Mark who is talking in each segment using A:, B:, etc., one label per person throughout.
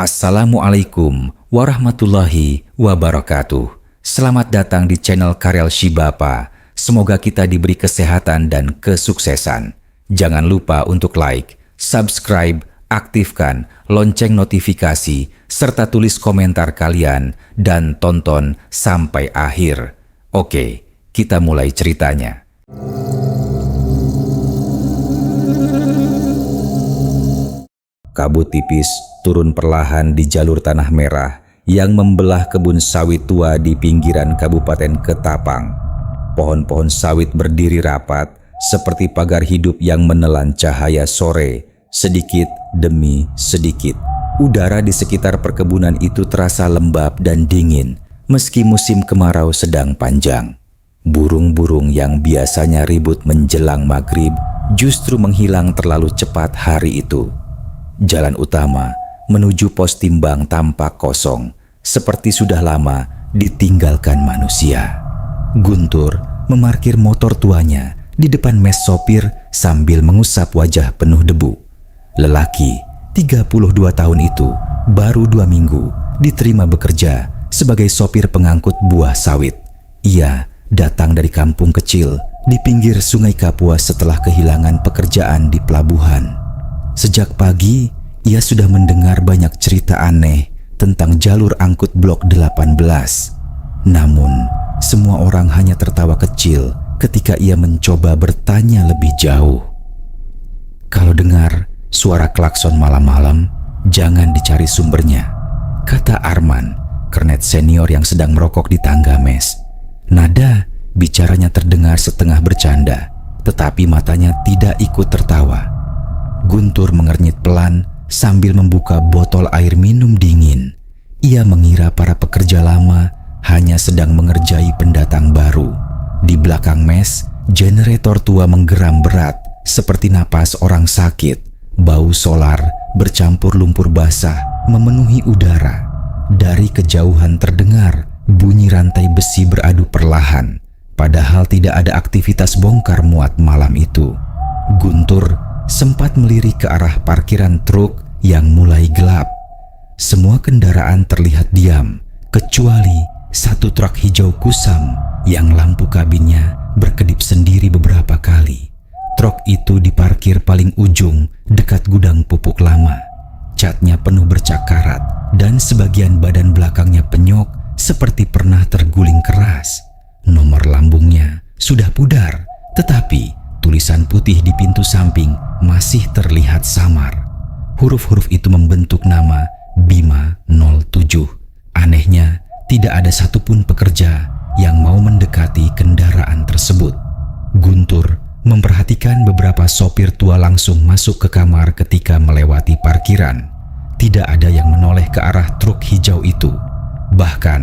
A: Assalamualaikum warahmatullahi wabarakatuh. Selamat datang di channel Karel Shibapa. Semoga kita diberi kesehatan dan kesuksesan. Jangan lupa untuk like, subscribe, aktifkan lonceng notifikasi, serta tulis komentar kalian dan tonton sampai akhir. Oke, kita mulai ceritanya. Kabut tipis turun perlahan di jalur tanah merah yang membelah kebun sawit tua di pinggiran Kabupaten Ketapang. Pohon-pohon sawit berdiri rapat seperti pagar hidup yang menelan cahaya sore, sedikit demi sedikit. Udara di sekitar perkebunan itu terasa lembab dan dingin, meski musim kemarau sedang panjang. Burung-burung yang biasanya ribut menjelang maghrib justru menghilang terlalu cepat hari itu. Jalan utama menuju pos timbang tampak kosong, seperti sudah lama ditinggalkan manusia. Guntur memarkir motor tuanya di depan mes sopir sambil mengusap wajah penuh debu. Lelaki 32 tahun itu baru 2 minggu diterima bekerja sebagai sopir pengangkut buah sawit. Ia datang dari kampung kecil di pinggir Sungai Kapuas setelah kehilangan pekerjaan di pelabuhan. Sejak pagi, ia sudah mendengar banyak cerita aneh tentang jalur angkut blok 18. Namun, semua orang hanya tertawa kecil ketika ia mencoba bertanya lebih jauh. Kalau dengar suara klakson malam-malam, jangan dicari sumbernya, kata Arman, kernet senior yang sedang merokok di tangga mes. Nada bicaranya terdengar setengah bercanda, tetapi matanya tidak ikut tertawa. Guntur mengernyit pelan sambil membuka botol air minum dingin. Ia mengira para pekerja lama hanya sedang mengerjai pendatang baru. Di belakang mes, generator tua menggeram berat seperti napas orang sakit. Bau solar bercampur lumpur basah memenuhi udara. Dari kejauhan terdengar bunyi rantai besi beradu perlahan, padahal tidak ada aktivitas bongkar muat malam itu. Guntur sempat melirik ke arah parkiran truk yang mulai gelap. Semua kendaraan terlihat diam, kecuali satu truk hijau kusam yang lampu kabinnya berkedip sendiri beberapa kali. Truk itu diparkir paling ujung dekat gudang pupuk lama. Catnya penuh bercak karat dan sebagian badan belakangnya penyok seperti pernah terguling keras. Nomor lambungnya sudah pudar, tetapi tulisan putih di pintu samping masih terlihat samar. Huruf-huruf itu membentuk nama Bima 07. Anehnya, tidak ada satupun pekerja yang mau mendekati kendaraan tersebut. Guntur memperhatikan beberapa sopir tua langsung masuk ke kamar ketika melewati parkiran. Tidak ada yang menoleh ke arah truk hijau itu. Bahkan,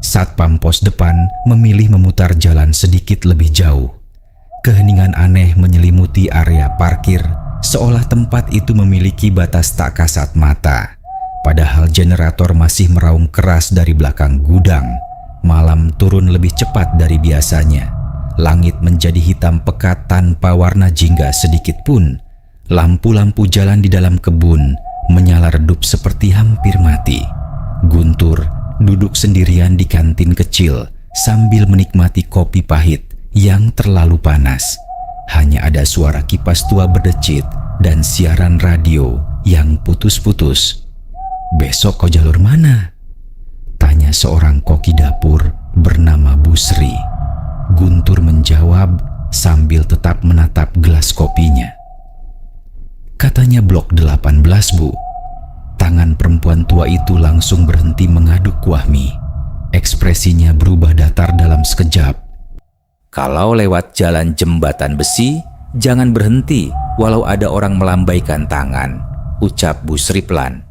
A: satpam pos depan memilih memutar jalan sedikit lebih jauh. Keheningan aneh menyelimuti area parkir, seolah tempat itu memiliki batas tak kasat mata. Padahal generator masih meraung keras dari belakang gudang. Malam turun lebih cepat dari biasanya. Langit menjadi hitam pekat tanpa warna jingga sedikit pun. Lampu-lampu jalan di dalam kebun menyala redup seperti hampir mati. Guntur duduk sendirian di kantin kecil sambil menikmati kopi pahit yang terlalu panas. Hanya ada suara kipas tua berdecit dan siaran radio yang putus-putus. "Besok kau jalur mana?" tanya seorang koki dapur bernama Bu Sri. Guntur menjawab sambil tetap menatap gelas kopinya. "Katanya blok 18, Bu." Tangan perempuan tua itu langsung berhenti mengaduk kuah mie. Ekspresinya berubah datar dalam sekejap. "Kalau lewat jalan jembatan besi, jangan berhenti walau ada orang melambaikan tangan," ucap Bu Sri pelan.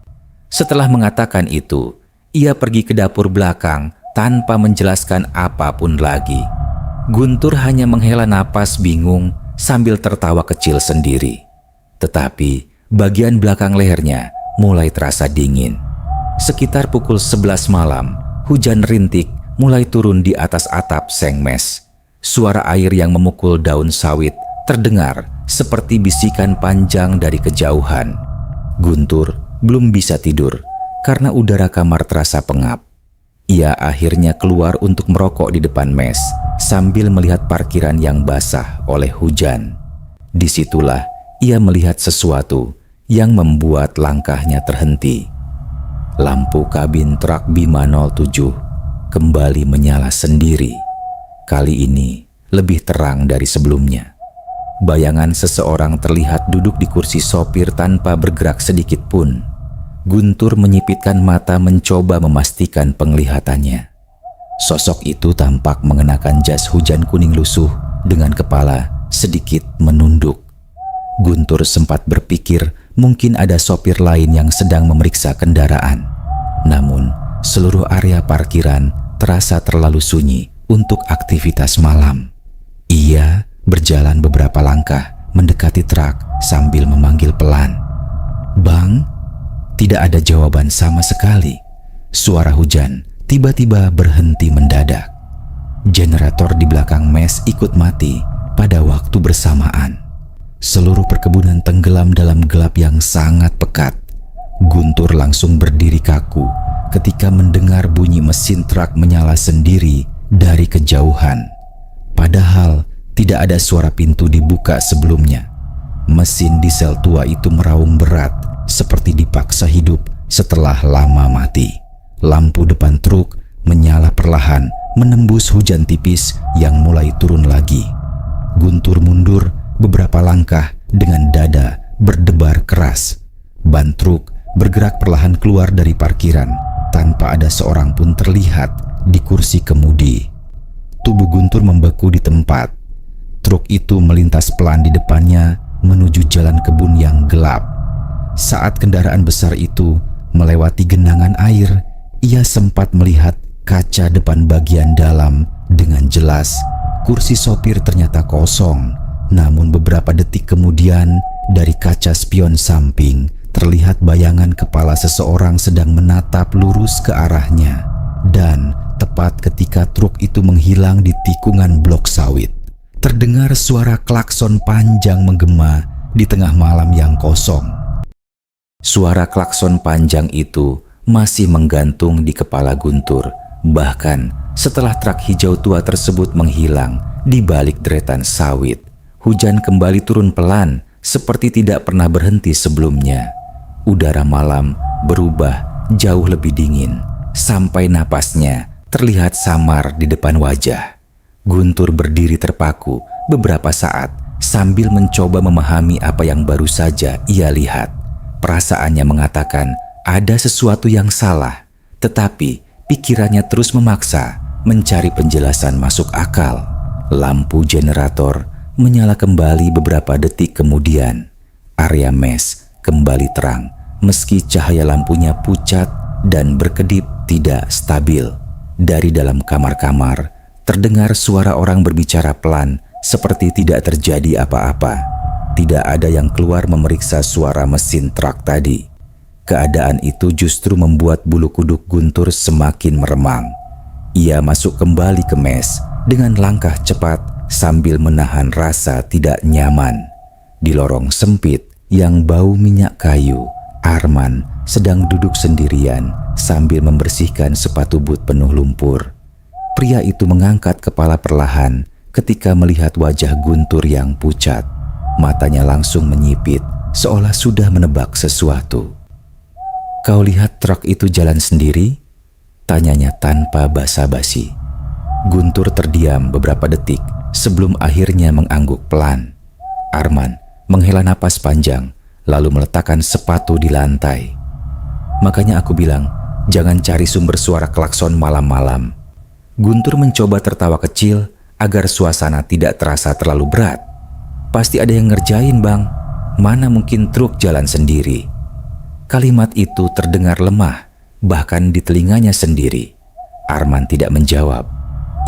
A: Setelah mengatakan itu, ia pergi ke dapur belakang tanpa menjelaskan apapun lagi. Guntur hanya menghela napas bingung sambil tertawa kecil sendiri. Tetapi bagian belakang lehernya mulai terasa dingin. Sekitar pukul 11 malam, hujan rintik mulai turun di atas atap seng mes. Suara air yang memukul daun sawit terdengar seperti bisikan panjang dari kejauhan. Guntur belum bisa tidur Karena udara kamar terasa pengap, ia akhirnya keluar untuk merokok di depan mes sambil melihat parkiran yang basah oleh hujan. Disitulah ia melihat sesuatu yang membuat langkahnya terhenti. Lampu kabin truk Bima 07 kembali menyala sendiri. Kali ini lebih terang dari sebelumnya. Bayangan seseorang terlihat duduk di kursi sopir tanpa bergerak sedikit pun. Guntur menyipitkan mata mencoba memastikan penglihatannya. Sosok itu tampak mengenakan jas hujan kuning lusuh dengan kepala sedikit menunduk. Guntur sempat berpikir mungkin ada sopir lain yang sedang memeriksa kendaraan. Namun, seluruh area parkiran terasa terlalu sunyi untuk aktivitas malam. Ia berjalan beberapa langkah mendekati truk sambil memanggil pelan. "Bang?" Tidak ada jawaban sama sekali. Suara hujan tiba-tiba berhenti mendadak. Generator di belakang mes ikut mati pada waktu bersamaan. Seluruh perkebunan tenggelam dalam gelap yang sangat pekat. Guntur langsung berdiri kaku ketika mendengar bunyi mesin truk menyala sendiri dari kejauhan. Padahal tidak ada suara pintu dibuka sebelumnya. Mesin diesel tua itu meraung berat seperti dipaksa hidup setelah lama mati. Lampu depan truk menyala perlahan menembus hujan tipis yang mulai turun lagi. Guntur mundur beberapa langkah dengan dada berdebar keras. Ban truk bergerak perlahan keluar dari parkiran tanpa ada seorang pun terlihat di kursi kemudi. Tubuh Guntur membeku di tempat. Truk itu melintas pelan di depannya menuju jalan kebun yang gelap. Saat kendaraan besar itu melewati genangan air, ia sempat melihat kaca depan bagian dalam dengan jelas. Kursi sopir ternyata kosong, namun beberapa detik kemudian dari kaca spion samping terlihat bayangan kepala seseorang sedang menatap lurus ke arahnya. Dan tepat ketika truk itu menghilang di tikungan blok sawit, terdengar suara klakson panjang menggema di tengah malam yang kosong. Suara klakson panjang itu masih menggantung di kepala Guntur, bahkan setelah truk hijau tua tersebut menghilang di balik deretan sawit. Hujan kembali turun pelan, seperti tidak pernah berhenti sebelumnya. Udara malam berubah jauh lebih dingin, sampai napasnya terlihat samar di depan wajah. Guntur berdiri terpaku beberapa saat sambil mencoba memahami apa yang baru saja ia lihat. Perasaannya mengatakan ada sesuatu yang salah, tetapi pikirannya terus memaksa mencari penjelasan masuk akal. Lampu generator menyala kembali beberapa detik kemudian. Area mes kembali terang, meski cahaya lampunya pucat dan berkedip tidak stabil. Dari dalam kamar-kamar terdengar suara orang berbicara pelan seperti tidak terjadi apa-apa. Tidak ada yang keluar memeriksa suara mesin truk tadi. Keadaan itu justru membuat bulu kuduk Guntur semakin meremang. Ia masuk kembali ke mes dengan langkah cepat sambil menahan rasa tidak nyaman. Di lorong sempit yang bau minyak kayu, Arman sedang duduk sendirian sambil membersihkan sepatu but penuh lumpur. Pria itu mengangkat kepala perlahan ketika melihat wajah Guntur yang pucat. Matanya langsung menyipit, seolah sudah menebak sesuatu. "Kau lihat truk itu jalan sendiri?" tanyanya tanpa basa-basi. Guntur terdiam beberapa detik sebelum akhirnya mengangguk pelan. Arman menghela napas panjang, lalu meletakkan sepatu di lantai. "Makanya aku bilang, jangan cari sumber suara klakson malam-malam." Guntur mencoba tertawa kecil agar suasana tidak terasa terlalu berat. "Pasti ada yang ngerjain, Bang. Mana mungkin truk jalan sendiri?" Kalimat itu terdengar lemah, bahkan di telinganya sendiri. Arman tidak menjawab.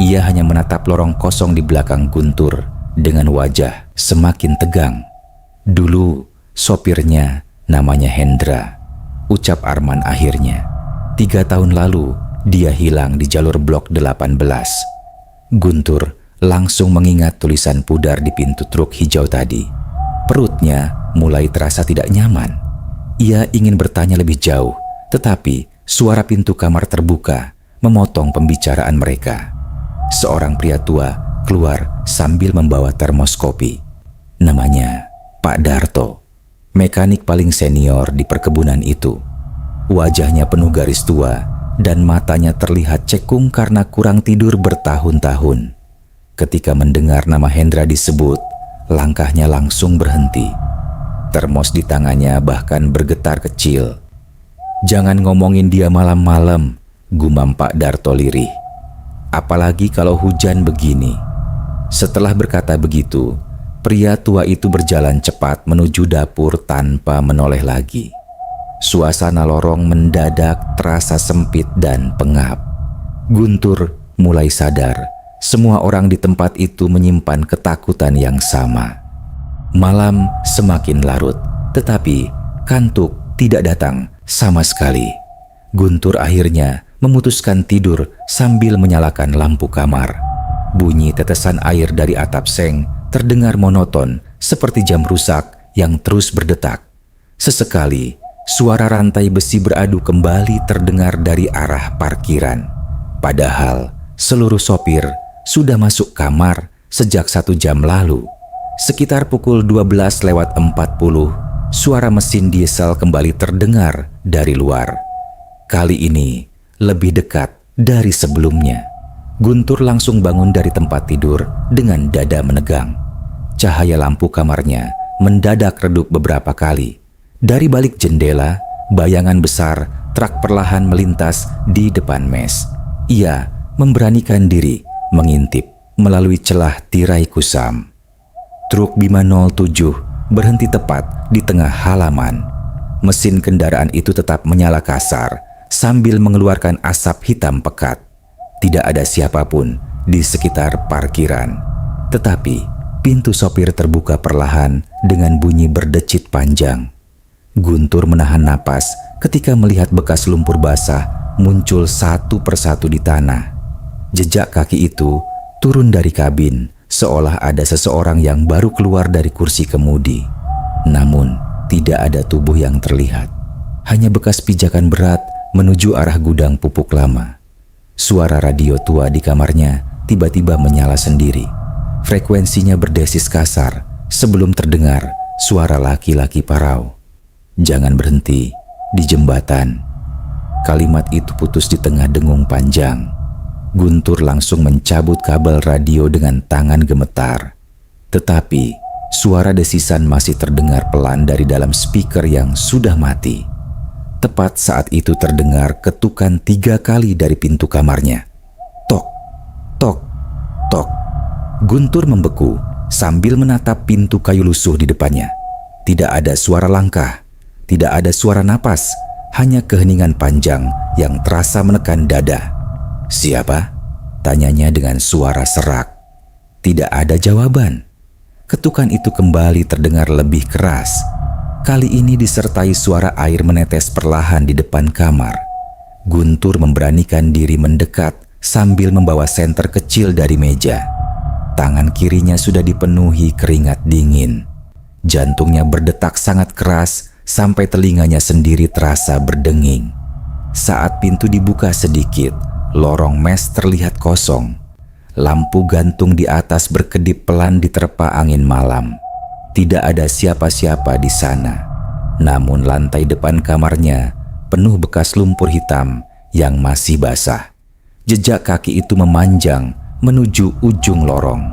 A: Ia hanya menatap lorong kosong di belakang Guntur dengan wajah semakin tegang. "Dulu sopirnya namanya Hendra," ucap Arman akhirnya. 3 tahun lalu dia hilang di jalur blok 18. Guntur langsung mengingat tulisan pudar di pintu truk hijau tadi. Perutnya mulai terasa tidak nyaman. Ia ingin bertanya lebih jauh, tetapi suara pintu kamar terbuka, memotong pembicaraan mereka. Seorang pria tua keluar sambil membawa termos kopi. Namanya Pak Darto, mekanik paling senior di perkebunan itu. Wajahnya penuh garis tua dan matanya terlihat cekung karena kurang tidur bertahun-tahun. Ketika mendengar nama Hendra disebut, langkahnya langsung berhenti. Termos di tangannya bahkan bergetar kecil. "Jangan ngomongin dia malam-malam," gumam Pak Darto lirih. "Apalagi kalau hujan begini." Setelah berkata begitu, pria tua itu berjalan cepat menuju dapur tanpa menoleh lagi. Suasana lorong mendadak terasa sempit dan pengap. Guntur mulai sadar semua orang di tempat itu menyimpan ketakutan yang sama. Malam semakin larut, tetapi kantuk tidak datang sama sekali. Guntur akhirnya memutuskan tidur sambil menyalakan lampu kamar. Bunyi tetesan air dari atap seng terdengar monoton seperti jam rusak yang terus berdetak. Sesekali, suara rantai besi beradu kembali terdengar dari arah parkiran. Padahal seluruh sopir sudah masuk kamar sejak 1 jam lalu. Sekitar pukul 12:40, suara mesin diesel kembali terdengar dari luar. Kali ini lebih dekat dari sebelumnya. Guntur langsung bangun dari tempat tidur dengan dada menegang. Cahaya lampu kamarnya mendadak redup beberapa kali. Dari balik jendela, bayangan besar truk perlahan melintas di depan mes. Ia memberanikan diri mengintip melalui celah tirai kusam. Truk Bima 07 berhenti tepat di tengah halaman. Mesin kendaraan itu tetap menyala kasar sambil mengeluarkan asap hitam pekat. Tidak ada siapapun di sekitar parkiran. Tetapi pintu sopir terbuka perlahan dengan bunyi berdecit panjang. Guntur menahan napas ketika melihat bekas lumpur basah muncul satu persatu di tanah. Jejak kaki itu turun dari kabin seolah ada seseorang yang baru keluar dari kursi kemudi. Namun tidak ada tubuh yang terlihat. Hanya bekas pijakan berat menuju arah gudang pupuk lama. Suara radio tua di kamarnya tiba-tiba menyala sendiri. Frekuensinya berdesis kasar sebelum terdengar suara laki-laki parau. "Jangan berhenti di jembatan." Kalimat itu putus di tengah dengung panjang. Guntur langsung mencabut kabel radio dengan tangan gemetar. Tetapi suara desisan masih terdengar pelan dari dalam speaker yang sudah mati. Tepat saat itu terdengar ketukan 3 kali dari pintu kamarnya. Tok, tok, tok. Guntur membeku sambil menatap pintu kayu lusuh di depannya. Tidak ada suara langkah, tidak ada suara napas, hanya keheningan panjang yang terasa menekan dada. "Siapa?" tanyanya dengan suara serak. Tidak ada jawaban. Ketukan itu kembali terdengar lebih keras. Kali ini disertai suara air menetes perlahan di depan kamar. Guntur memberanikan diri mendekat sambil membawa senter kecil dari meja. Tangan kirinya sudah dipenuhi keringat dingin. Jantungnya berdetak sangat keras sampai telinganya sendiri terasa berdenging. Saat pintu dibuka sedikit, lorong mes terlihat kosong. Lampu gantung di atas berkedip pelan diterpa angin malam. Tidak ada siapa-siapa di sana. Namun lantai depan kamarnya penuh bekas lumpur hitam yang masih basah. Jejak kaki itu memanjang menuju ujung lorong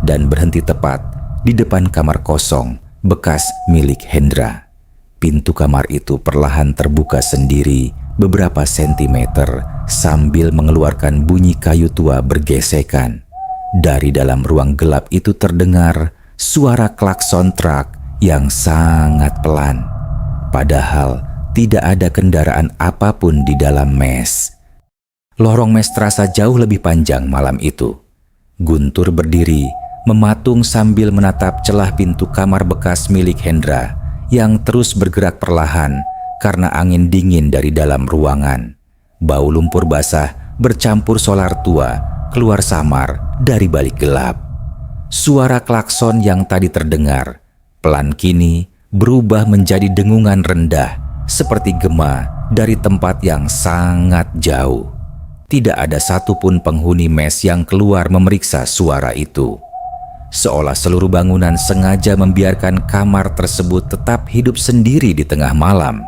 A: dan berhenti tepat di depan kamar kosong bekas milik Hendra. Pintu kamar itu perlahan terbuka sendiri beberapa sentimeter sambil mengeluarkan bunyi kayu tua bergesekan. Dari dalam ruang gelap itu terdengar suara klakson truk yang sangat pelan. Padahal tidak ada kendaraan apapun di dalam mes. Lorong mes terasa jauh lebih panjang malam itu. Guntur berdiri mematung sambil menatap celah pintu kamar bekas milik Hendra yang terus bergerak perlahan karena angin dingin dari dalam ruangan. Bau lumpur basah bercampur solar tua keluar samar dari balik gelap. Suara klakson yang tadi terdengar pelan kini berubah menjadi dengungan rendah seperti gema dari tempat yang sangat jauh. Tidak ada satupun penghuni mes yang keluar memeriksa suara itu. Seolah seluruh bangunan sengaja membiarkan kamar tersebut tetap hidup sendiri di tengah malam.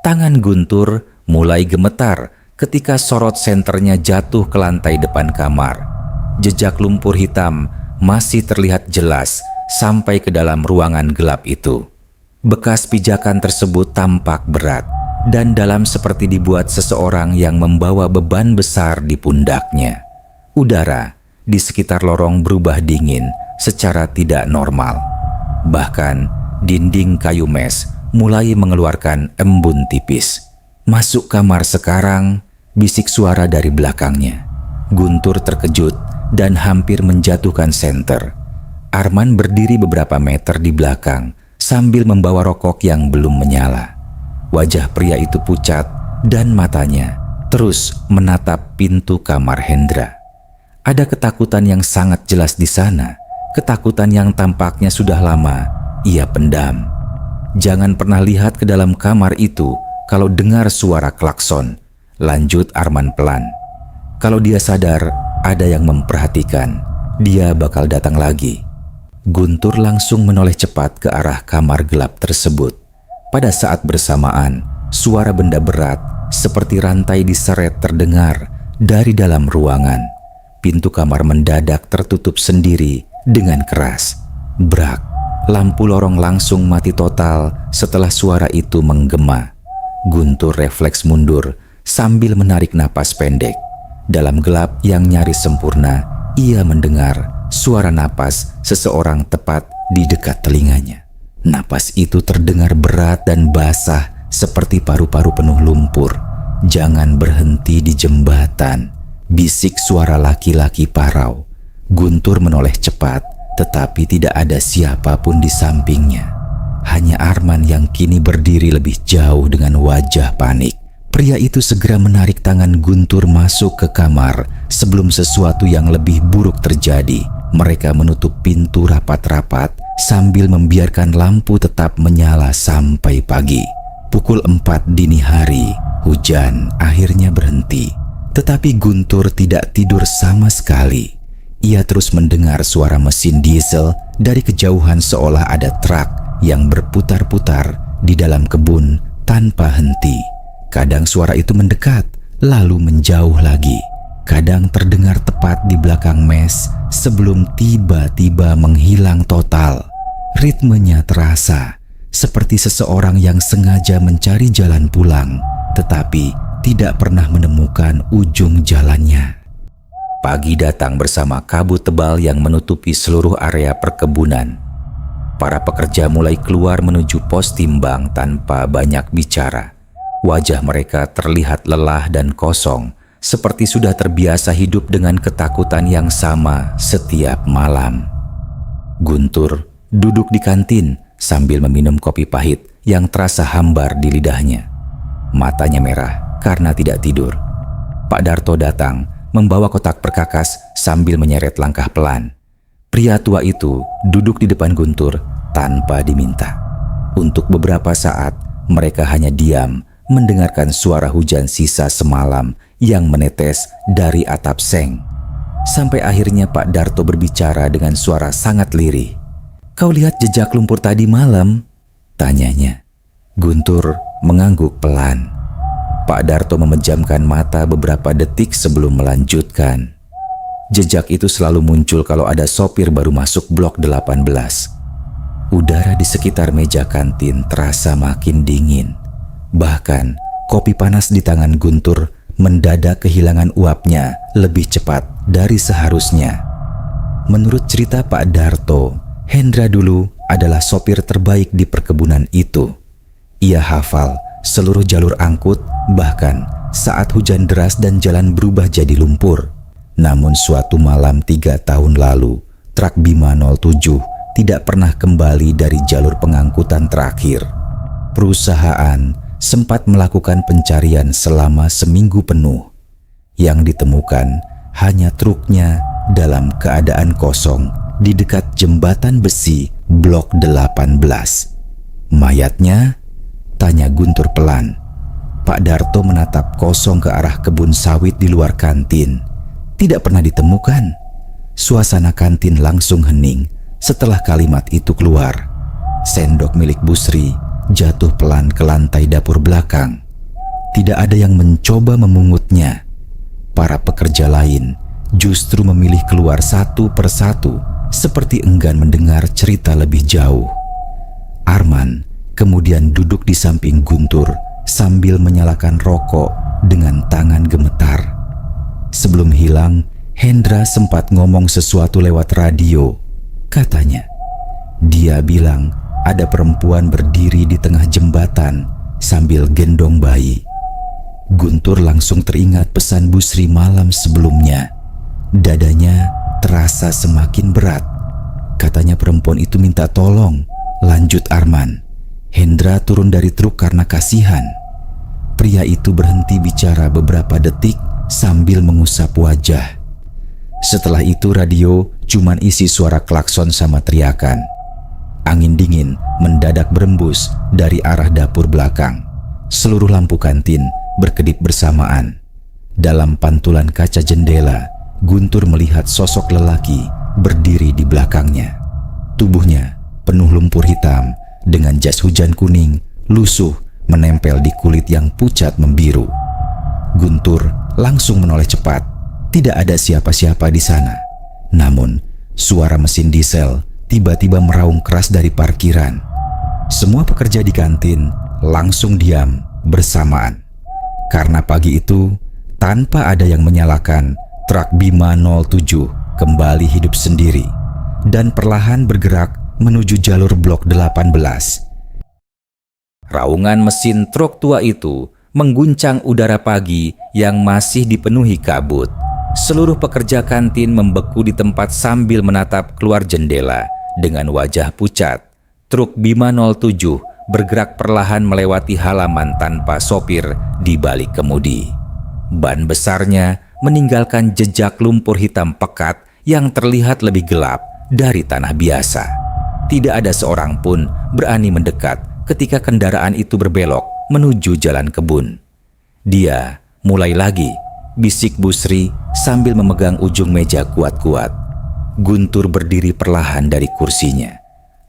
A: Tangan Guntur mulai gemetar ketika sorot senternya jatuh ke lantai depan kamar. Jejak lumpur hitam masih terlihat jelas sampai ke dalam ruangan gelap itu. Bekas pijakan tersebut tampak berat dan dalam seperti dibuat seseorang yang membawa beban besar di pundaknya. Udara di sekitar lorong berubah dingin secara tidak normal. Bahkan dinding kayu mes mulai mengeluarkan embun tipis. "Masuk kamar sekarang," bisik suara dari belakangnya. Guntur terkejut dan hampir menjatuhkan senter. Arman berdiri beberapa meter di belakang sambil membawa rokok yang belum menyala. Wajah pria itu pucat dan matanya terus menatap pintu kamar Hendra. Ada ketakutan yang sangat jelas di sana, ketakutan yang tampaknya sudah lama ia pendam. "Jangan pernah lihat ke dalam kamar itu kalau dengar suara klakson," lanjut Arman pelan. "Kalau dia sadar ada yang memperhatikan, dia bakal datang lagi." Guntur langsung menoleh cepat ke arah kamar gelap tersebut. Pada saat bersamaan, suara benda berat seperti rantai diseret terdengar dari dalam ruangan. Pintu kamar mendadak tertutup sendiri dengan keras. Brak, lampu lorong langsung mati total setelah suara itu menggema. Guntur refleks mundur sambil menarik napas pendek. Dalam gelap yang nyaris sempurna, ia mendengar suara napas seseorang tepat di dekat telinganya. Napas itu terdengar berat dan basah seperti paru-paru penuh lumpur. "Jangan berhenti di jembatan," bisik suara laki-laki parau. Guntur menoleh cepat, tetapi tidak ada siapapun di sampingnya. Hanya Arman yang kini berdiri lebih jauh dengan wajah panik. Pria itu segera menarik tangan Guntur masuk ke kamar sebelum sesuatu yang lebih buruk terjadi. Mereka menutup pintu rapat-rapat sambil membiarkan lampu tetap menyala sampai pagi. Pukul 4 dini hari, hujan akhirnya berhenti. Tetapi Guntur tidak tidur sama sekali. Ia terus mendengar suara mesin diesel dari kejauhan seolah ada truk yang berputar-putar di dalam kebun tanpa henti. Kadang suara itu mendekat, lalu menjauh lagi. Kadang terdengar tepat di belakang mes sebelum tiba-tiba menghilang total. Ritmenya terasa seperti seseorang yang sengaja mencari jalan pulang, tetapi tidak pernah menemukan ujung jalannya. Pagi datang bersama kabut tebal yang menutupi seluruh area perkebunan. Para pekerja mulai keluar menuju pos timbang tanpa banyak bicara. Wajah mereka terlihat lelah dan kosong, seperti sudah terbiasa hidup dengan ketakutan yang sama setiap malam. Guntur duduk di kantin sambil meminum kopi pahit yang terasa hambar di lidahnya. Matanya merah karena tidak tidur. Pak Darto datang membawa kotak perkakas sambil menyeret langkah pelan. Pria tua itu duduk di depan Guntur tanpa diminta. Untuk beberapa saat mereka hanya diam mendengarkan suara hujan sisa semalam yang menetes dari atap seng. Sampai akhirnya Pak Darto berbicara dengan suara sangat lirih. "Kau lihat jejak lumpur tadi malam?" tanyanya. Guntur mengangguk pelan. Pak Darto memejamkan mata beberapa detik sebelum melanjutkan. "Jejak itu selalu muncul kalau ada sopir baru masuk blok 18. Udara di sekitar meja kantin terasa makin dingin. Bahkan kopi panas di tangan Guntur mendadak kehilangan uapnya lebih cepat dari seharusnya. Menurut cerita Pak Darto, Hendra dulu adalah sopir terbaik di perkebunan itu. Ia hafal seluruh jalur angkut, bahkan saat hujan deras dan jalan berubah jadi lumpur. Namun suatu malam 3 tahun lalu, truk Bima 07 tidak pernah kembali dari jalur pengangkutan terakhir. Perusahaan sempat melakukan pencarian selama seminggu penuh. Yang ditemukan hanya truknya dalam keadaan kosong di dekat jembatan besi blok 18. "Mayatnya?" tanya Guntur pelan. Pak Darto menatap kosong ke arah kebun sawit di luar kantin. Tidak pernah ditemukan. Suasana kantin langsung hening setelah kalimat itu keluar. Sendok milik Busri jatuh pelan ke lantai dapur belakang. Tidak ada yang mencoba memungutnya. Para pekerja lain justru memilih keluar satu persatu, seperti enggan mendengar cerita lebih jauh. Arman kemudian duduk di samping Guntur sambil menyalakan rokok dengan tangan gemetar. Sebelum hilang, Hendra sempat ngomong sesuatu lewat radio. Katanya, dia bilang ada perempuan berdiri di tengah jembatan sambil gendong bayi. Guntur langsung teringat pesan Busri malam sebelumnya. Dadanya terasa semakin berat. Katanya perempuan itu minta tolong. Lanjut Arman. Hendra turun dari truk karena kasihan. Pria itu berhenti bicara beberapa detik sambil mengusap wajah. Setelah itu radio cuman isi suara klakson sama teriakan. Angin dingin mendadak berembus dari arah dapur belakang. Seluruh lampu kantin berkedip bersamaan. Dalam pantulan kaca jendela, Guntur melihat sosok lelaki berdiri di belakangnya. Tubuhnya penuh lumpur hitam dengan jas hujan kuning lusuh menempel di kulit yang pucat membiru. Guntur langsung menoleh cepat. Tidak ada siapa-siapa di sana. Namun, suara mesin diesel tiba-tiba meraung keras dari parkiran. Semua pekerja di kantin langsung diam bersamaan. Karena pagi itu, tanpa ada yang menyalakan, truk Bima 07 kembali hidup sendiri dan perlahan bergerak menuju jalur blok 18. Raungan mesin truk tua itu mengguncang udara pagi yang masih dipenuhi kabut. Seluruh pekerja kantin membeku di tempat sambil menatap keluar jendela dengan wajah pucat. Truk Bima 07 bergerak perlahan melewati halaman tanpa sopir di balik kemudi. Ban besarnya meninggalkan jejak lumpur hitam pekat yang terlihat lebih gelap dari tanah biasa. Tidak ada seorang pun berani mendekat ketika kendaraan itu berbelok menuju jalan kebun. Dia mulai lagi, bisik Busri sambil memegang ujung meja kuat-kuat. Guntur berdiri perlahan dari kursinya.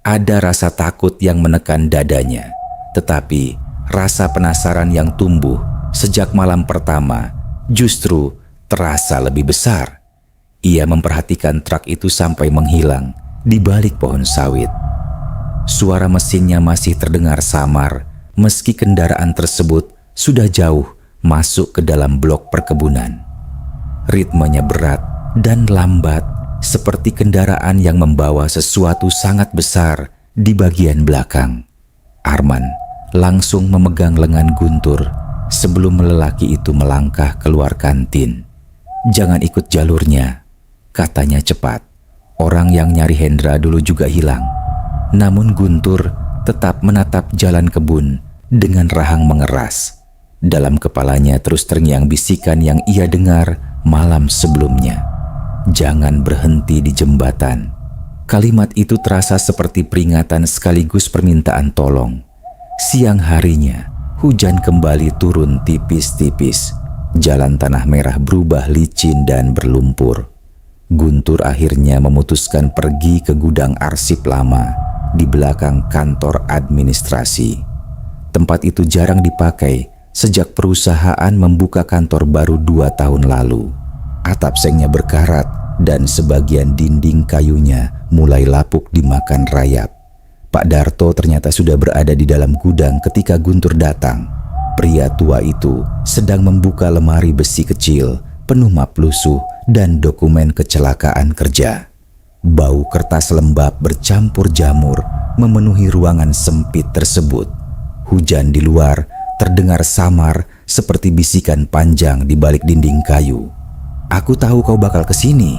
A: Ada rasa takut yang menekan dadanya, tetapi rasa penasaran yang tumbuh sejak malam pertama justru terasa lebih besar. Ia memperhatikan truk itu sampai menghilang di balik pohon sawit. Suara mesinnya masih terdengar samar meski kendaraan tersebut sudah jauh masuk ke dalam blok perkebunan. Ritmenya berat dan lambat seperti kendaraan yang membawa sesuatu sangat besar di bagian belakang. Arman langsung memegang lengan Guntur sebelum lelaki itu melangkah keluar kantin. "Jangan ikut jalurnya," katanya cepat. Orang yang nyari Hendra dulu juga hilang. Namun Guntur tetap menatap jalan kebun dengan rahang mengeras. Dalam kepalanya terus terngiang bisikan yang ia dengar malam sebelumnya. "Jangan berhenti di jembatan." Kalimat itu terasa seperti peringatan sekaligus permintaan tolong. Siang harinya, hujan kembali turun tipis-tipis. Jalan tanah merah berubah licin dan berlumpur. Guntur akhirnya memutuskan pergi ke gudang arsip lama di belakang kantor administrasi. Tempat itu jarang dipakai sejak perusahaan membuka kantor baru 2 tahun lalu. Atap sengnya berkarat dan sebagian dinding kayunya mulai lapuk dimakan rayap. Pak Darto ternyata sudah berada di dalam gudang ketika Guntur datang. Pria tua itu sedang membuka lemari besi kecil penuh map lusuh dan dokumen kecelakaan kerja. Bau kertas lembab bercampur jamur memenuhi ruangan sempit tersebut. Hujan di luar terdengar samar seperti bisikan panjang di balik dinding kayu. "Aku tahu kau bakal kesini,"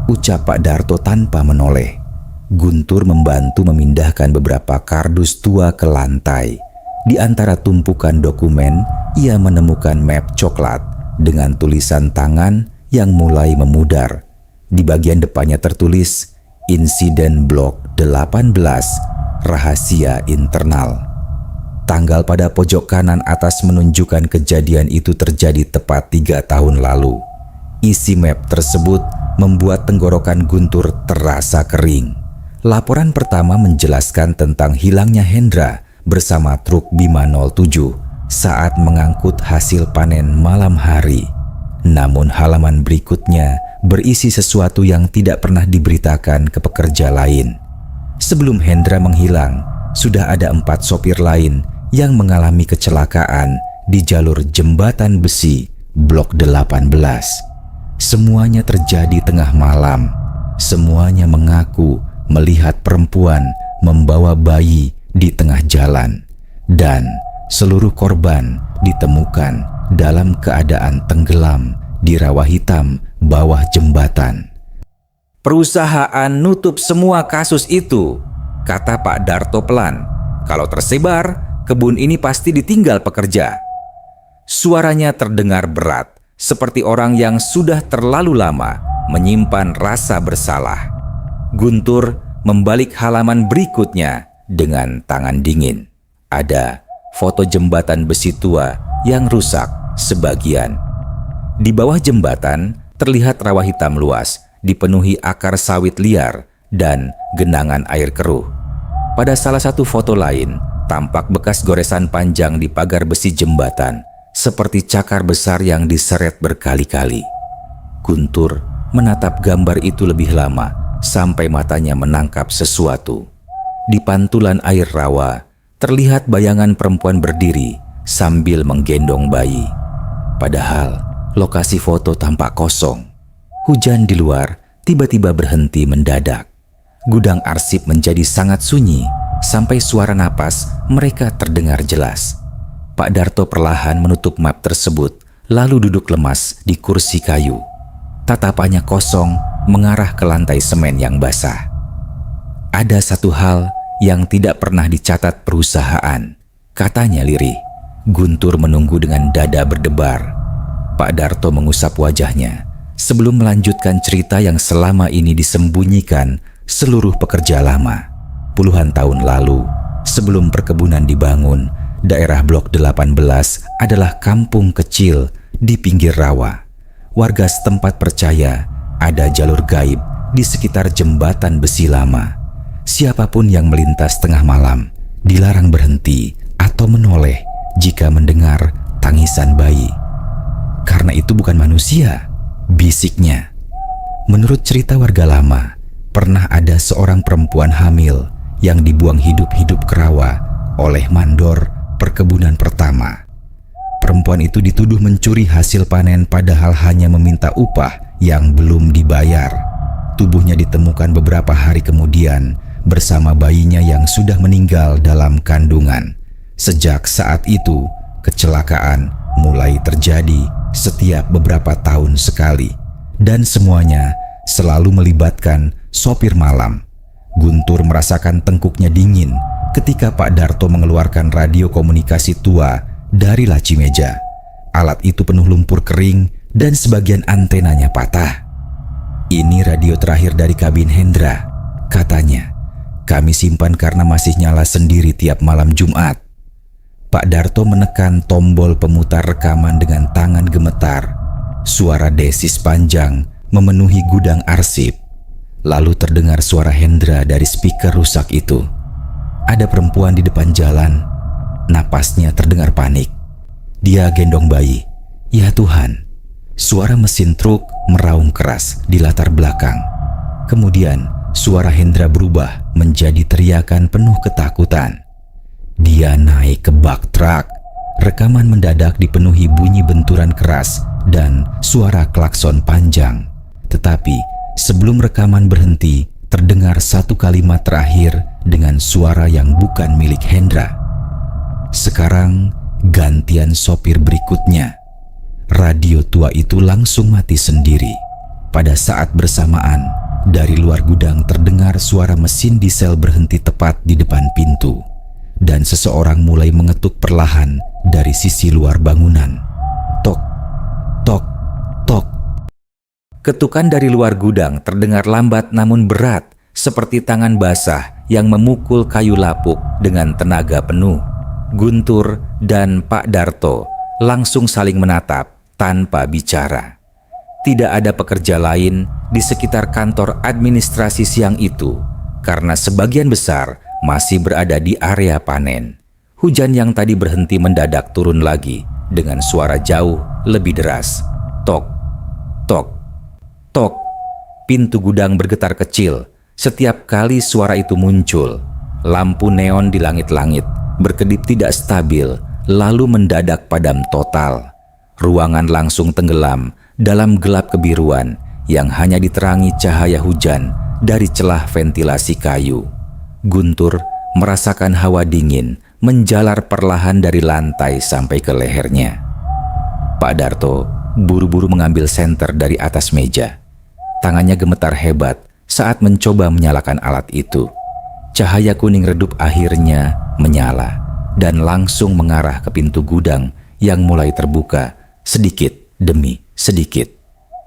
A: ucap Pak Darto tanpa menoleh. Guntur membantu memindahkan beberapa kardus tua ke lantai. Di antara tumpukan dokumen, ia menemukan map coklat dengan tulisan tangan yang mulai memudar. Di bagian depannya tertulis, "Insiden Blok 18, Rahasia Internal." Tanggal pada pojok kanan atas menunjukkan kejadian itu terjadi tepat 3 tahun lalu. Isi map tersebut membuat tenggorokan Guntur terasa kering. Laporan pertama menjelaskan tentang hilangnya Hendra bersama truk Bima 07 saat mengangkut hasil panen malam hari. Namun halaman berikutnya berisi sesuatu yang tidak pernah diberitakan ke pekerja lain. Sebelum Hendra menghilang, sudah ada 4 sopir lain yang mengalami kecelakaan di jalur jembatan besi Blok 18. Semuanya terjadi tengah malam. Semuanya mengaku melihat perempuan membawa bayi di tengah jalan, dan seluruh korban ditemukan dalam keadaan tenggelam di rawa hitam bawah jembatan. Perusahaan nutup semua kasus itu, kata Pak Darto pelan. Kalau tersebar, kebun ini pasti ditinggal pekerja. Suaranya terdengar berat, seperti orang yang sudah terlalu lama menyimpan rasa bersalah. Guntur membalik halaman berikutnya dengan tangan dingin. Ada foto jembatan besi tua yang rusak sebagian. Di bawah jembatan terlihat rawa hitam luas, dipenuhi akar sawit liar dan genangan air keruh. Pada salah satu foto lain, tampak bekas goresan panjang di pagar besi jembatan, seperti cakar besar yang diseret berkali-kali. Guntur menatap gambar itu lebih lama, sampai matanya menangkap sesuatu. Di pantulan air rawa, terlihat bayangan perempuan berdiri sambil menggendong bayi. Padahal lokasi foto tampak kosong. Hujan di luar tiba-tiba berhenti mendadak. Gudang arsip menjadi sangat sunyi sampai suara napas mereka terdengar jelas. Pak Darto perlahan menutup map tersebut, lalu duduk lemas di kursi kayu. Tatapannya kosong mengarah ke lantai semen yang basah. Ada satu hal yang tidak pernah dicatat perusahaan, katanya lirih. Guntur menunggu dengan dada berdebar. Pak Darto mengusap wajahnya sebelum melanjutkan cerita yang selama ini disembunyikan seluruh pekerja lama. Puluhan tahun lalu, sebelum perkebunan dibangun, daerah Blok 18 adalah kampung kecil di pinggir rawa. Warga setempat percaya ada jalur gaib di sekitar jembatan besi lama. Siapapun yang melintas tengah malam dilarang berhenti atau menoleh jika mendengar tangisan bayi. Karena itu bukan manusia, bisiknya. Menurut cerita warga lama, pernah ada seorang perempuan hamil yang dibuang hidup-hidup ke rawa oleh mandor perkebunan pertama. Perempuan itu dituduh mencuri hasil panen padahal hanya meminta upah yang belum dibayar. Tubuhnya ditemukan beberapa hari kemudian bersama bayinya yang sudah meninggal dalam kandungan. Sejak saat itu, kecelakaan mulai terjadi setiap beberapa tahun sekali, dan semuanya selalu melibatkan sopir malam. Guntur merasakan tengkuknya dingin ketika Pak Darto mengeluarkan radio komunikasi tua dari laci meja. Alat itu penuh lumpur kering dan sebagian antenanya patah. Ini radio terakhir dari kabin Hendra, katanya. Kami simpan karena masih nyala sendiri tiap malam Jumat. Pak Darto menekan tombol pemutar rekaman dengan tangan gemetar. Suara desis panjang memenuhi gudang arsip. Lalu terdengar suara Hendra dari speaker rusak itu. Ada perempuan di depan jalan. Napasnya terdengar panik. Dia gendong bayi. Ya Tuhan. Suara mesin truk meraung keras di latar belakang. Kemudian suara Hendra berubah menjadi teriakan penuh ketakutan. Dia naik ke bak truk. Rekaman mendadak dipenuhi bunyi benturan keras dan suara klakson panjang. Tetapi sebelum rekaman berhenti, terdengar satu kalimat terakhir dengan suara yang bukan milik Hendra. Sekarang gantian sopir berikutnya. Radio tua itu langsung mati sendiri. Pada saat bersamaan, dari luar gudang terdengar suara mesin diesel berhenti tepat di depan pintu. Dan seseorang mulai mengetuk perlahan dari sisi luar bangunan. Tok, tok, tok. Ketukan dari luar gudang terdengar lambat namun berat, seperti tangan basah yang memukul kayu lapuk dengan tenaga penuh. Guntur dan Pak Darto langsung saling menatap tanpa bicara. Tidak ada pekerja lain di sekitar kantor administrasi siang itu karena sebagian besar masih berada di area panen. Hujan yang tadi berhenti mendadak turun lagi dengan suara jauh lebih deras. Tok, tok, tok. Pintu gudang bergetar kecil setiap kali suara itu muncul. Lampu neon di langit-langit berkedip tidak stabil, lalu mendadak padam total. Ruangan langsung tenggelam dalam gelap kebiruan yang hanya diterangi cahaya hujan dari celah ventilasi kayu. Guntur merasakan hawa dingin menjalar perlahan dari lantai sampai ke lehernya. Pak Darto buru-buru mengambil senter dari atas meja. Tangannya gemetar hebat saat mencoba menyalakan alat itu. Cahaya kuning redup akhirnya menyala dan langsung mengarah ke pintu gudang yang mulai terbuka sedikit demi sedikit.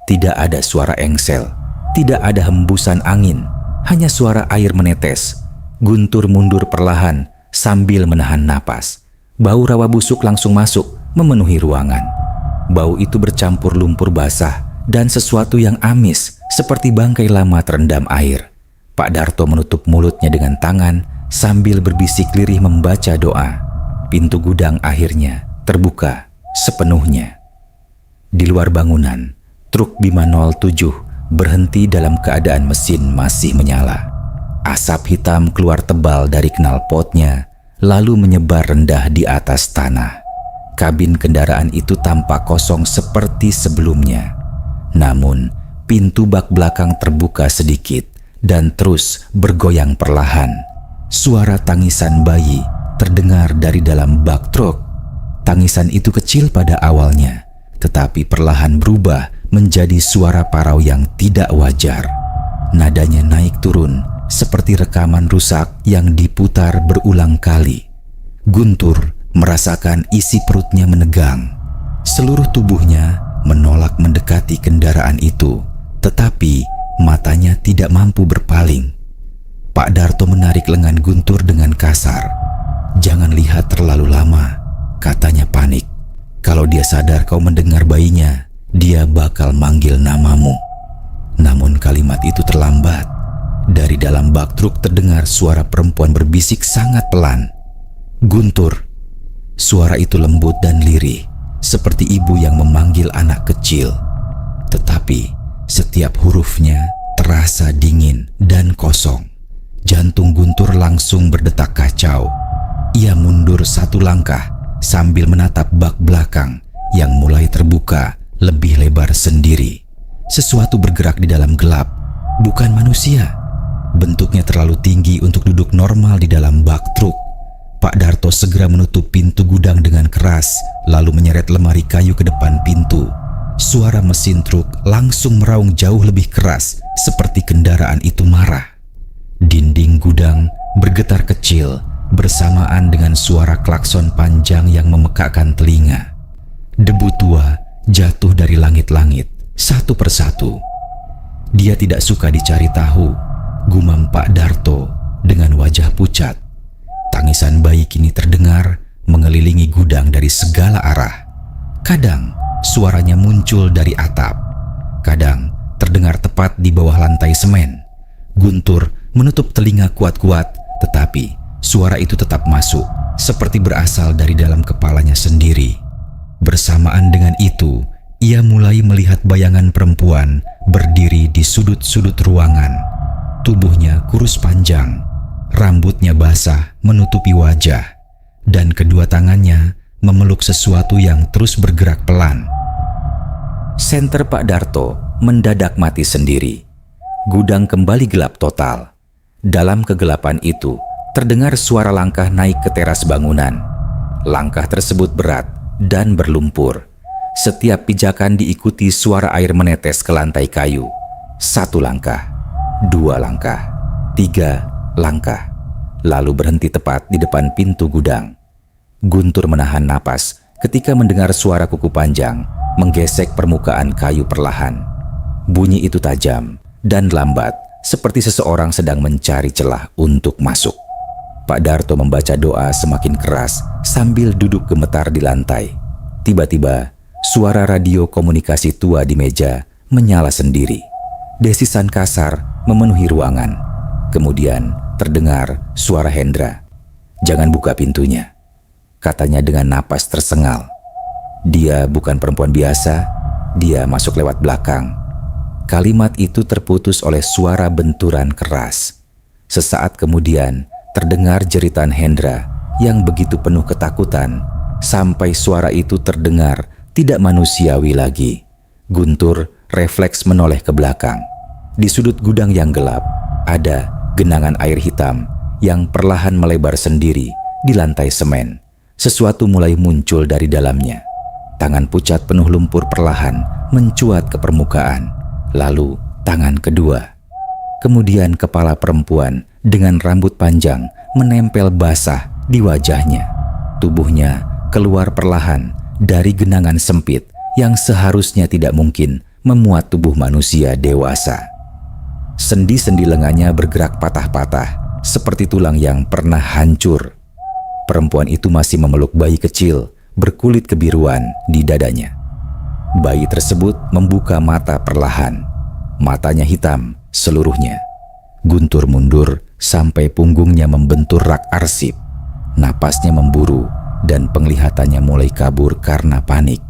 A: Tidak ada suara engsel, tidak ada hembusan angin, hanya suara air menetes. Guntur mundur perlahan sambil menahan napas. Bau rawa busuk langsung masuk memenuhi ruangan. Bau itu bercampur lumpur basah dan sesuatu yang amis seperti bangkai lama terendam air. Pak Darto menutup mulutnya dengan tangan sambil berbisik lirih membaca doa. Pintu gudang akhirnya terbuka sepenuhnya. Di luar bangunan, truk Bima 07 berhenti dalam keadaan mesin masih menyala. Asap hitam keluar tebal dari knalpotnya, lalu menyebar rendah di atas tanah. Kabin kendaraan itu tampak kosong seperti sebelumnya. Namun, pintu bak belakang terbuka sedikit dan terus bergoyang perlahan. Suara tangisan bayi terdengar dari dalam bak truk. Tangisan itu kecil pada awalnya, tetapi perlahan berubah menjadi suara parau yang tidak wajar. Nadanya naik turun seperti rekaman rusak yang diputar berulang kali. Guntur merasakan isi perutnya menegang. Seluruh tubuhnya menolak mendekati kendaraan itu, tetapi matanya tidak mampu berpaling. Pak Darto menarik lengan Guntur dengan kasar. "Jangan lihat terlalu lama," katanya panik. "Kalau dia sadar kau mendengar bayinya, dia bakal manggil namamu." Namun kalimat itu terlambat. Dari dalam bak truk terdengar suara perempuan berbisik sangat pelan. "Guntur." Suara itu lembut dan lirih, seperti ibu yang memanggil anak kecil. Tetapi setiap hurufnya terasa dingin dan kosong. Jantung Guntur langsung berdetak kacau. Ia mundur satu langkah sambil menatap bak belakang yang mulai terbuka lebih lebar sendiri. Sesuatu bergerak di dalam gelap, bukan manusia. Bentuknya terlalu tinggi untuk duduk normal di dalam bak truk. Pak Darto segera menutup pintu gudang dengan keras, lalu menyeret lemari kayu ke depan pintu. Suara mesin truk langsung meraung jauh lebih keras, seperti kendaraan itu marah. Dinding gudang bergetar kecil bersamaan dengan suara klakson panjang yang memekakkan telinga. Debu tua jatuh dari langit-langit satu persatu. "Dia tidak suka dicari tahu," gumam Pak Darto dengan wajah pucat. Tangisan bayi kini terdengar mengelilingi gudang dari segala arah. Kadang suaranya muncul dari atap, kadang terdengar tepat di bawah lantai semen. Guntur menutup telinga kuat-kuat, tetapi suara itu tetap masuk, seperti berasal dari dalam kepalanya sendiri. Bersamaan dengan itu, ia mulai melihat bayangan perempuan berdiri di sudut-sudut ruangan. Tubuhnya kurus panjang, rambutnya basah menutupi wajah, dan kedua tangannya memeluk sesuatu yang terus bergerak pelan. Senter Pak Darto mendadak mati sendiri. Gudang kembali gelap total. Dalam kegelapan itu, terdengar suara langkah naik ke teras bangunan. Langkah tersebut berat dan berlumpur. Setiap pijakan diikuti suara air menetes ke lantai kayu. 1 langkah, 2 langkah, 3 langkah, lalu berhenti tepat di depan pintu gudang. Guntur menahan napas ketika mendengar suara kuku panjang menggesek permukaan kayu perlahan. Bunyi itu tajam dan lambat, seperti seseorang sedang mencari celah untuk masuk. Pak Darto membaca doa semakin keras sambil duduk gemetar di lantai. Tiba-tiba, suara radio komunikasi tua di meja menyala sendiri. Desisan kasar memenuhi ruangan. Kemudian terdengar suara Hendra. "Jangan buka pintunya," katanya dengan napas tersengal. "Dia bukan perempuan biasa, dia masuk lewat belakang." Kalimat itu terputus oleh suara benturan keras. Sesaat kemudian terdengar jeritan Hendra yang begitu penuh ketakutan sampai suara itu terdengar tidak manusiawi lagi. Guntur refleks menoleh ke belakang. Di sudut gudang yang gelap ada genangan air hitam yang perlahan melebar sendiri di lantai semen. Sesuatu mulai muncul dari dalamnya. Tangan pucat penuh lumpur perlahan mencuat ke permukaan. Lalu tangan kedua. Kemudian kepala perempuan dengan rambut panjang menempel basah di wajahnya. Tubuhnya keluar perlahan dari genangan sempit yang seharusnya tidak mungkin memuat tubuh manusia dewasa. Sendi-sendi lengannya bergerak patah-patah seperti tulang yang pernah hancur. Perempuan itu masih memeluk bayi kecil berkulit kebiruan di dadanya. Bayi tersebut membuka mata perlahan. Matanya hitam seluruhnya. Guntur mundur sampai punggungnya membentur rak arsip. Napasnya memburu dan penglihatannya mulai kabur karena panik.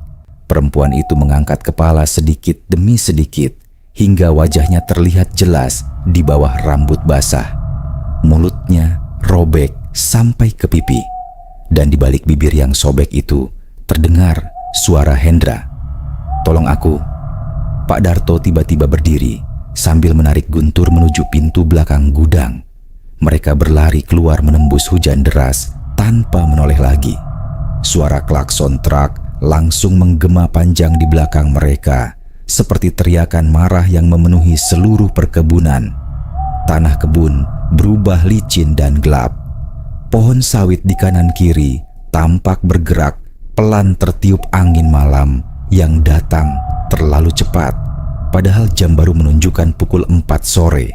A: Perempuan itu mengangkat kepala sedikit demi sedikit hingga wajahnya terlihat jelas di bawah rambut basah. Mulutnya robek sampai ke pipi. Dan di balik bibir yang sobek itu terdengar suara Hendra. "Tolong aku." Pak Darto tiba-tiba berdiri sambil menarik Guntur menuju pintu belakang gudang. Mereka berlari keluar menembus hujan deras tanpa menoleh lagi. Suara klakson truk langsung menggema panjang di belakang mereka, seperti teriakan marah yang memenuhi seluruh perkebunan. Tanah kebun berubah licin dan gelap. Pohon sawit di kanan kiri tampak bergerak, pelan tertiup angin malam yang datang terlalu cepat. Padahal jam baru menunjukkan pukul 4 sore.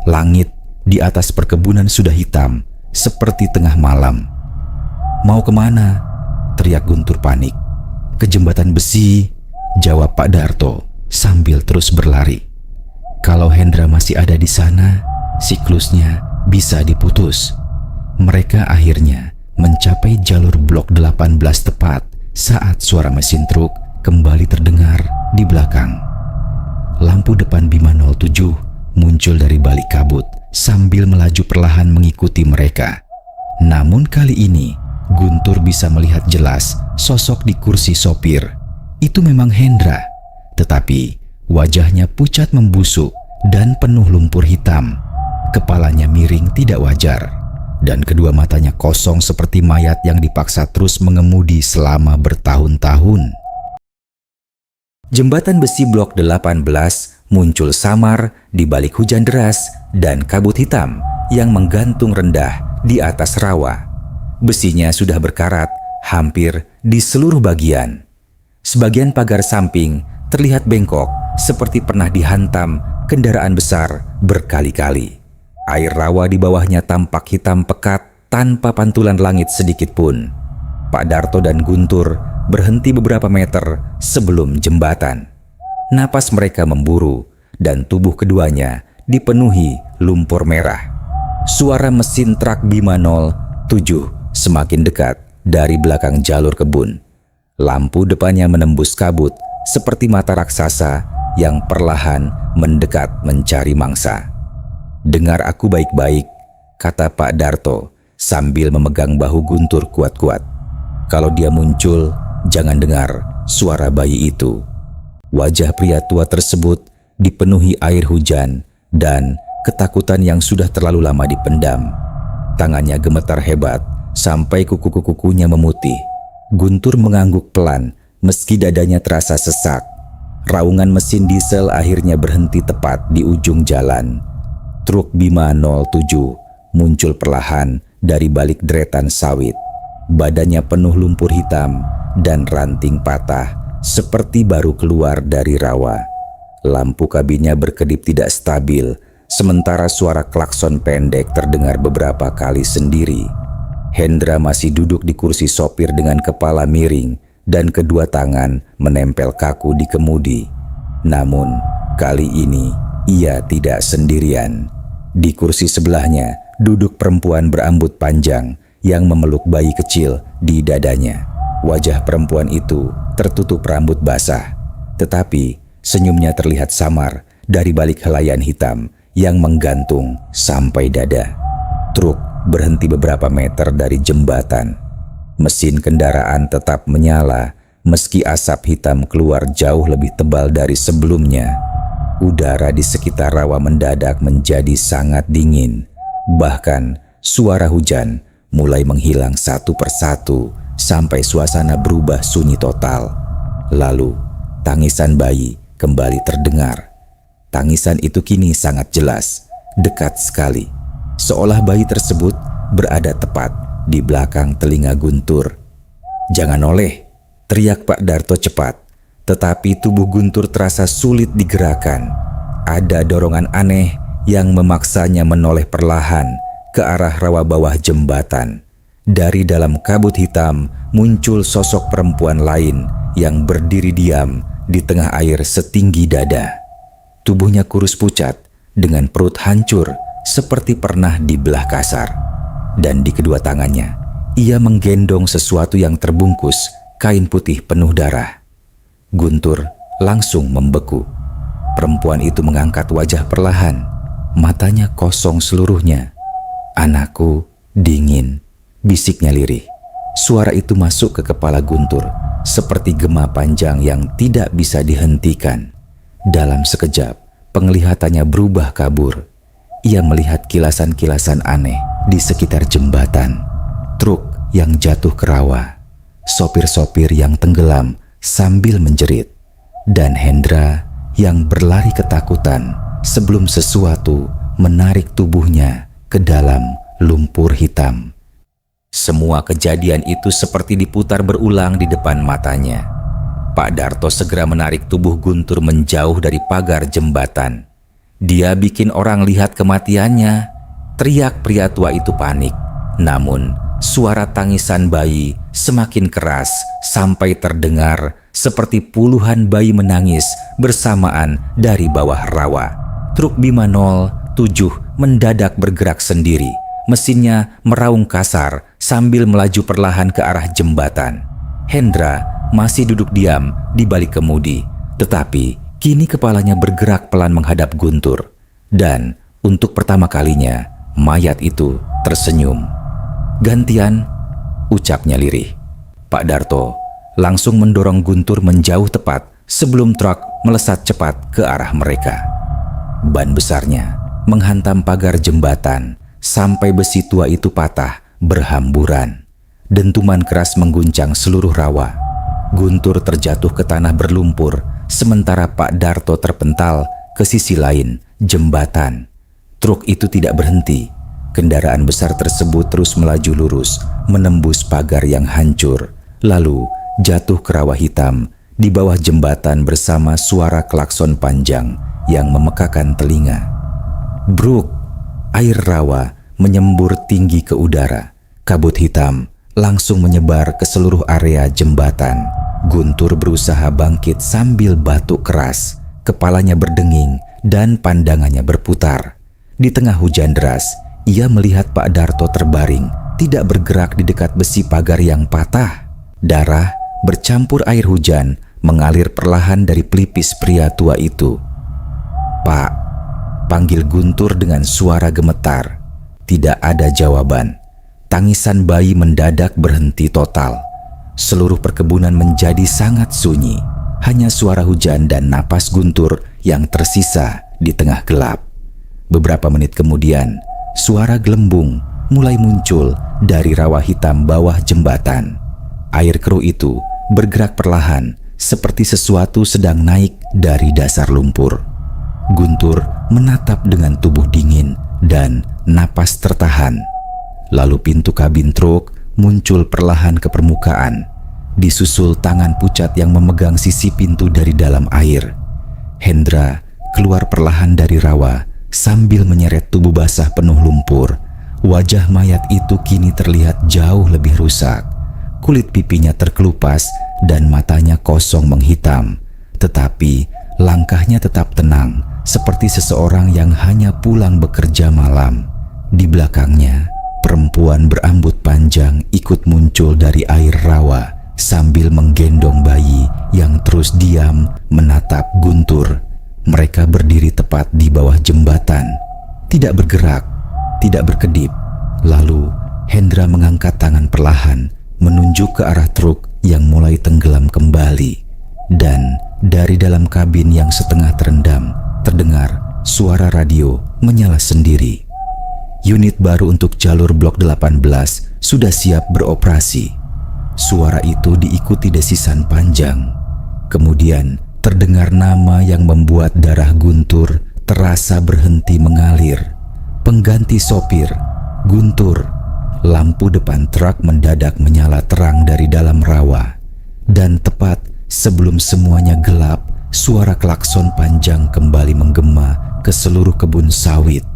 A: Langit di atas perkebunan sudah hitam, seperti tengah malam. "Mau kemana?" teriak Guntur panik. "Ke jembatan besi," jawab Pak Darto sambil terus berlari. Kalau Hendra masih ada di sana, siklusnya bisa diputus. Mereka akhirnya mencapai jalur blok 18 tepat saat suara mesin truk kembali terdengar di belakang. Lampu depan Bima 07 muncul dari balik kabut sambil melaju perlahan mengikuti mereka. Namun kali ini Guntur bisa melihat jelas sosok di kursi sopir. Itu memang Hendra, tetapi wajahnya pucat membusuk dan penuh lumpur hitam. Kepalanya miring tidak wajar, dan kedua matanya kosong seperti mayat yang dipaksa terus mengemudi selama bertahun-tahun. Jembatan besi blok 18 muncul samar di balik hujan deras dan kabut hitam yang menggantung rendah di atas rawa. Besinya sudah berkarat hampir di seluruh bagian. Sebagian pagar samping terlihat bengkok seperti pernah dihantam kendaraan besar berkali-kali. Air rawa di bawahnya tampak hitam pekat tanpa pantulan langit sedikit pun. Pak Darto dan Guntur berhenti beberapa meter sebelum jembatan. Napas mereka memburu dan tubuh keduanya dipenuhi lumpur merah. Suara mesin truk Bima 07 semakin dekat dari belakang jalur kebun. Lampu depannya menembus kabut seperti mata raksasa yang perlahan mendekat mencari mangsa. "Dengar aku baik-baik," kata Pak Darto sambil memegang bahu Guntur kuat-kuat. "Kalau dia muncul, jangan dengar suara bayi itu." Wajah pria tua tersebut dipenuhi air hujan dan ketakutan yang sudah terlalu lama dipendam. Tangannya gemetar hebat sampai kuku-kukunya memutih. Guntur mengangguk pelan meski dadanya terasa sesak. Raungan mesin diesel akhirnya berhenti tepat di ujung jalan. Truk Bima 07 muncul perlahan dari balik deretan sawit. Badannya penuh lumpur hitam dan ranting patah seperti baru keluar dari rawa. Lampu kabinnya berkedip tidak stabil Sementara suara klakson pendek terdengar beberapa kali sendiri. Hendra masih duduk di kursi sopir dengan kepala miring dan kedua tangan menempel kaku di kemudi. Namun, kali ini ia tidak sendirian. Di kursi sebelahnya duduk perempuan berambut panjang yang memeluk bayi kecil di dadanya. Wajah perempuan itu tertutup rambut basah, tetapi senyumnya terlihat samar dari balik helaian hitam yang menggantung sampai dada. Truk berhenti beberapa meter dari jembatan. Mesin kendaraan tetap menyala meski asap hitam keluar jauh lebih tebal dari sebelumnya. Udara di sekitar rawa mendadak menjadi sangat dingin. Bahkan suara hujan mulai menghilang satu persatu sampai suasana berubah sunyi total. Lalu tangisan bayi kembali terdengar. Tangisan itu kini sangat jelas, dekat sekali, seolah bayi tersebut berada tepat di belakang telinga Guntur. "Jangan noleh," teriak Pak Darto cepat. Tetapi tubuh Guntur terasa sulit digerakkan. Ada dorongan aneh yang memaksanya menoleh perlahan ke arah rawa bawah jembatan. Dari dalam kabut hitam muncul sosok perempuan lain yang berdiri diam di tengah air setinggi dada. Tubuhnya kurus pucat dengan perut hancur seperti pernah dibelah kasar. Dan di kedua tangannya, ia menggendong sesuatu yang terbungkus kain putih penuh darah. Guntur langsung membeku. Perempuan itu mengangkat wajah perlahan, matanya kosong seluruhnya. "Anakku dingin," bisiknya lirih. Suara itu masuk ke kepala Guntur seperti gema panjang yang tidak bisa dihentikan. Dalam sekejap, penglihatannya berubah kabur. Ia melihat kilasan-kilasan aneh di sekitar jembatan. Truk yang jatuh ke rawa, sopir-sopir yang tenggelam sambil menjerit, dan Hendra yang berlari ketakutan sebelum sesuatu menarik tubuhnya ke dalam lumpur hitam. Semua kejadian itu seperti diputar berulang di depan matanya. Pak Darto segera menarik tubuh Guntur menjauh dari pagar jembatan. Dia bikin orang lihat kematiannya. Teriak pria tua itu panik. Namun, suara tangisan bayi semakin keras sampai terdengar seperti puluhan bayi menangis bersamaan dari bawah rawa. Truk Bima 07 mendadak bergerak sendiri. Mesinnya meraung kasar sambil melaju perlahan ke arah jembatan. Hendra masih duduk diam di balik kemudi, tetapi kini kepalanya bergerak pelan menghadap Guntur. Dan untuk pertama kalinya, mayat itu tersenyum. "Gantian," ucapnya lirih. Pak Darto langsung mendorong Guntur menjauh tepat sebelum truk melesat cepat ke arah mereka. Ban besarnya menghantam pagar jembatan sampai besi tua itu patah berhamburan. Dentuman keras mengguncang seluruh rawa. Guntur terjatuh ke tanah berlumpur, sementara Pak Darto terpental ke sisi lain jembatan. Truk itu tidak berhenti. Kendaraan besar tersebut terus melaju lurus, menembus pagar yang hancur, lalu jatuh ke rawa hitam di bawah jembatan bersama suara klakson panjang yang memekakan telinga. Bruk! Air rawa menyembur tinggi ke udara. Kabut hitam langsung menyebar ke seluruh area jembatan. Guntur berusaha bangkit sambil batuk keras. Kepalanya berdenging dan pandangannya berputar. Di tengah hujan deras, ia melihat Pak Darto terbaring, tidak bergerak di dekat besi pagar yang patah. Darah bercampur air hujan mengalir perlahan dari pelipis pria tua itu. "Pak," panggil Guntur dengan suara gemetar. Tidak ada jawaban. Tangisan bayi mendadak berhenti total. Seluruh perkebunan menjadi sangat sunyi. Hanya suara hujan dan napas Guntur yang tersisa di tengah gelap. Beberapa menit kemudian, suara gelembung mulai muncul dari rawa hitam bawah jembatan. Air keruh itu bergerak perlahan seperti sesuatu sedang naik dari dasar lumpur. Guntur menatap dengan tubuh dingin dan napas tertahan. Lalu pintu kabin truk muncul perlahan ke permukaan, disusul tangan pucat yang memegang sisi pintu dari dalam air. Hendra keluar perlahan dari rawa sambil menyeret tubuh basah penuh lumpur. Wajah mayat itu kini terlihat jauh lebih rusak. Kulit pipinya terkelupas dan matanya kosong menghitam. Tetapi langkahnya tetap tenang, seperti seseorang yang hanya pulang bekerja malam. Di belakangnya, perempuan berambut panjang ikut muncul dari air rawa sambil menggendong bayi yang terus diam menatap Guntur. Mereka berdiri tepat di bawah jembatan, tidak bergerak, tidak berkedip. Lalu Hendra mengangkat tangan perlahan menunjuk ke arah truk yang mulai tenggelam kembali. Dan dari dalam kabin yang setengah terendam terdengar suara radio menyala sendiri. Unit baru untuk jalur blok 18 sudah siap beroperasi. Suara itu diikuti desisan panjang. Kemudian terdengar nama yang membuat darah Guntur terasa berhenti mengalir. Pengganti sopir, Guntur. Lampu depan truk mendadak menyala terang dari dalam rawa. Dan tepat sebelum semuanya gelap, suara klakson panjang kembali menggema ke seluruh kebun sawit.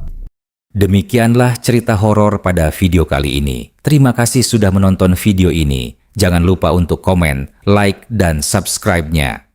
A: Demikianlah cerita horor pada video kali ini. Terima kasih sudah menonton video ini. Jangan lupa untuk komen, like, dan subscribe-nya.